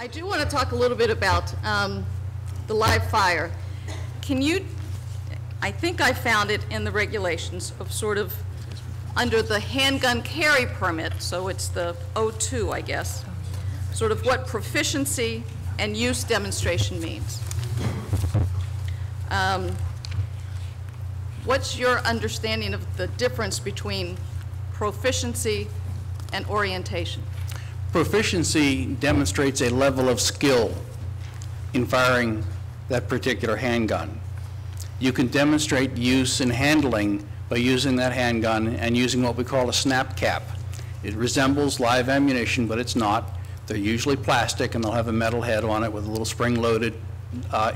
I do want to talk a little bit about the live fire. Can you, I think I found it in the regulations of sort of under the handgun carry permit, so it's the O2, I guess, sort of what proficiency and use demonstration means. What's your understanding of the difference between proficiency and orientation? Proficiency demonstrates a level of skill in firing that particular handgun. You can demonstrate use and handling by using that handgun and using what we call a snap cap. It resembles live ammunition, but it's not. They're usually plastic, and they'll have a metal head on it with a little spring-loaded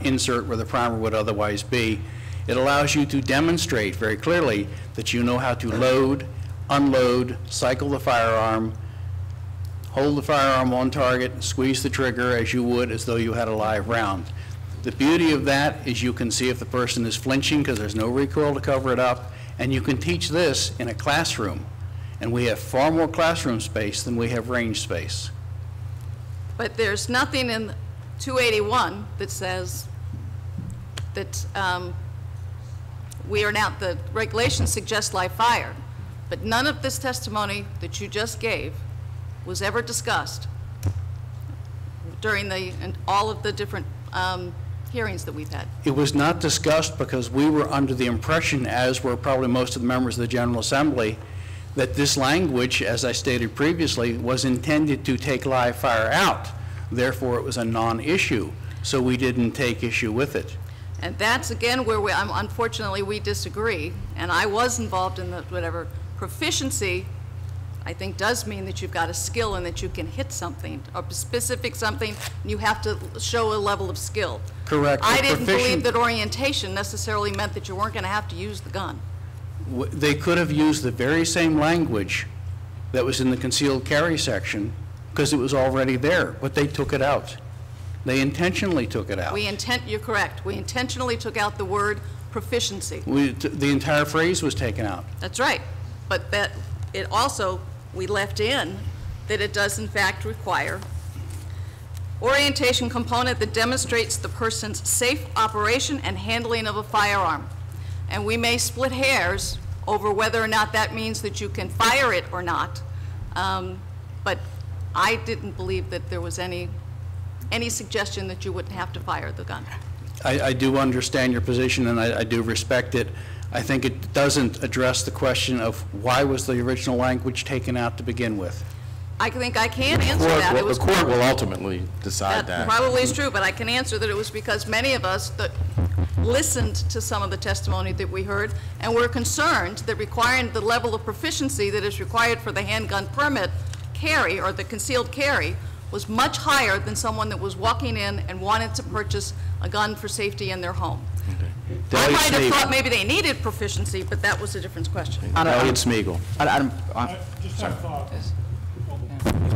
insert where the primer would otherwise be. It allows you to demonstrate very clearly that you know how to load, unload, cycle the firearm, hold the firearm on target, squeeze the trigger as you would as though you had a live round. The beauty of that is you can see if the person is flinching because there's no recoil to cover it up, and you can teach this in a classroom. And we have far more classroom space than we have range space. But there's nothing in 281 that says that we are now, the regulations suggest live fire, but none of this testimony that you just gave was ever discussed during all of the different hearings that we've had. It was not discussed because we were under the impression, as were probably most of the members of the General Assembly, that this language, as I stated previously, was intended to take live fire out. Therefore, it was a non-issue, so we didn't take issue with it. And that's, again, where unfortunately we disagree. And I was involved in the whatever. Proficiency, I think, does mean that you've got a skill and that you can hit something, or specific something, and you have to show a level of skill. Correct. I didn't believe that orientation necessarily meant that you weren't going to have to use the gun. They could have used the very same language that was in the concealed carry section because it was already there, but they took it out. They intentionally took it out. You're correct. We intentionally took out the word proficiency. The entire phrase was taken out. That's right. But that it also, we left in that it does in fact require orientation component that demonstrates the person's safe operation and handling of a firearm. And we may split hairs over whether or not that means that you can fire it or not. But I didn't believe that there was any suggestion that you wouldn't have to fire the gun. I do understand your position, and I do respect it. I think it doesn't address the question of why was the original language taken out to begin with. I think I can answer that. The court will ultimately decide that. Probably is true, but I can answer that it was because many of us that listened to some of the testimony that we heard and were concerned that requiring the level of proficiency that is required for the handgun permit carry or the concealed carry was much higher than someone that was walking in and wanted to purchase a gun for safety in their home. Okay. I might have thought maybe they needed proficiency, but that was a different question. Elliot Smeagol.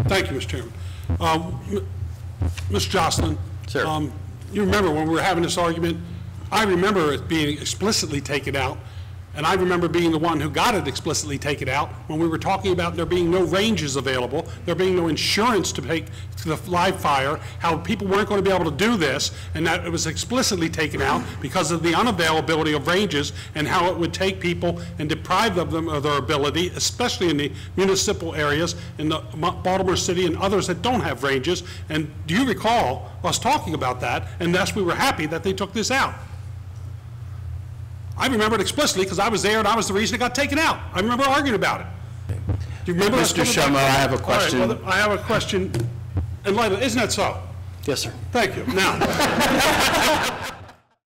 Thank you, Mr. Chairman. Mr. Jocelyn, sir. You remember when we were having this argument, I remember it being explicitly taken out, and I remember being the one who got it explicitly taken out when we were talking about there being no ranges available, there being no insurance to pay to the live fire, how people weren't going to be able to do this, and that it was explicitly taken out because of the unavailability of ranges and how it would take people and deprive them of their ability, especially in the municipal areas, in the Baltimore City and others that don't have ranges. And do you recall us talking about that? And thus we were happy that they took this out. I remember it explicitly because I was there and I was the reason it got taken out. I remember arguing about it. Do you remember? Mr. Shumo, I have a question. All right, well, I have a question in light of, isn't that so? Yes, sir. Thank you. Now,